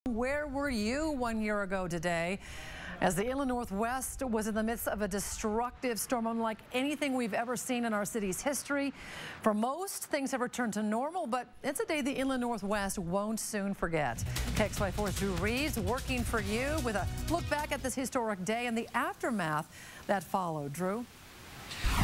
Where were you 1 year ago today as the inland Northwest was in the midst of a destructive storm unlike anything we've ever seen in our city's history? For most, things have returned to normal, but it's a day the inland Northwest won't soon forget. KXLY4's Drew Reeves working for you with a look back at this historic day and the aftermath that followed. Drew?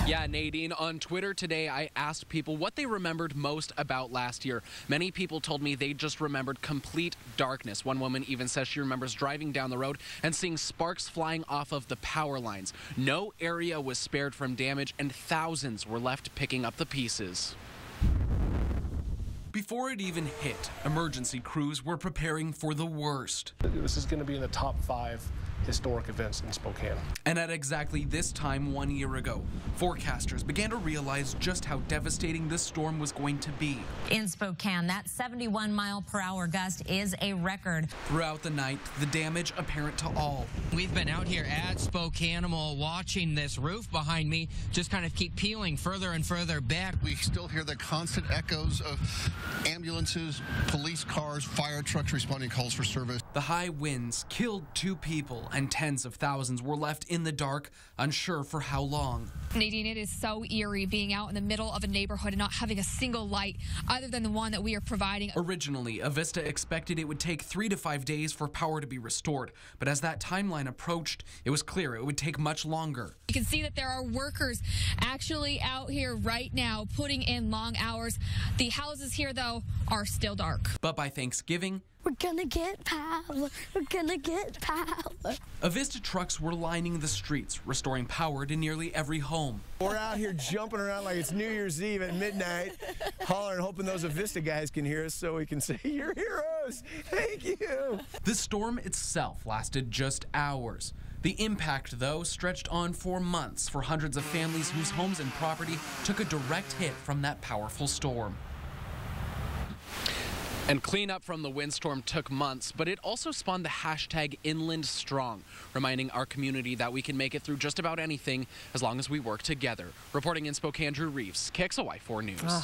Yeah, Nadine, on Twitter today, I asked people what they remembered most about last year. Many people told me they just remembered complete darkness. One woman even says she remembers driving down the road and seeing sparks flying off of the power lines. No area was spared from damage, and thousands were left picking up the pieces. Before it even hit, emergency crews were preparing for the worst. This is going to be in the top 5 historic events in Spokane. And at exactly this time 1 year ago, forecasters began to realize just how devastating this storm was going to be. In Spokane, that 71-mile-per-hour gust is a record. Throughout the night, the damage apparent to all. We've been out here at Spokane watching this roof behind me just kind of keep peeling further and further back. We still hear the constant echoes of ambulances, police cars, fire trucks responding calls for service. The high winds killed 2 people and tens of thousands were left in the dark, unsure for how long. Nadine, it is so eerie being out in the middle of a neighborhood and not having a single light other than the one that we are providing. Originally, Avista expected it would take 3 to 5 days for power to be restored, but as that timeline approached, it was clear it would take much longer. You can see that there are workers actually out here right now putting in long hours. The houses here, though, are still dark. But by Thanksgiving, we're gonna get power. We're gonna get power. Avista trucks were lining the streets, restoring power to nearly every home. We're out here jumping around like it's New Year's Eve at midnight, hollering, hoping those Avista guys can hear us so we can say, "You're heroes. Thank you." The storm itself lasted just hours. The impact, though, stretched on for months for hundreds of families whose homes and property took a direct hit from that powerful storm. And cleanup from the windstorm took months, but it also spawned the hashtag #InlandStrong, reminding our community that we can make it through just about anything as long as we work together. Reporting in Spokane, Drew Reeves, KXLY4 News.